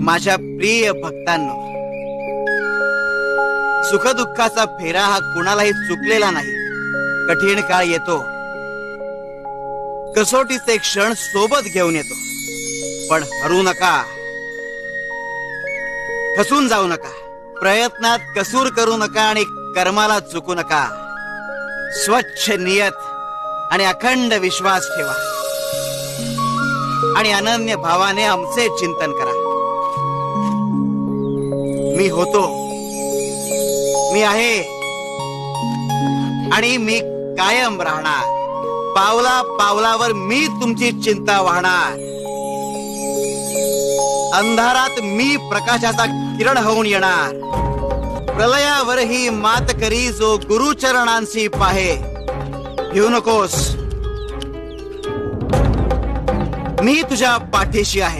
माझ्या प्रिय भक्तांनो, सुखदुःखाचा फेरा हा कुणालाही चुकलेला नाही. कठीण काळ येतो, कसोटीचे क्षण सोबत घेऊन येतो, पण हरू नका, खचून जाऊ नका, प्रयत्नात कसूर करू नका आणि कर्माला चुकू नका. स्वच्छ नियत आणि अखंड विश्वास ठेवा आणि अनन्य भावाने आमचे चिंतन करा. मी होतो, मी आहे आणि मी कायम राहणार. पावला पावलावर मी तुमची चिंता वाहणार. अंधारात मी प्रकाशाचा किरण होऊन येणार. प्रलयावरही मात करी जो गुरुचरणांशी पाहे. भिवू नकोस, मी तुझ्या पाठीशी आहे.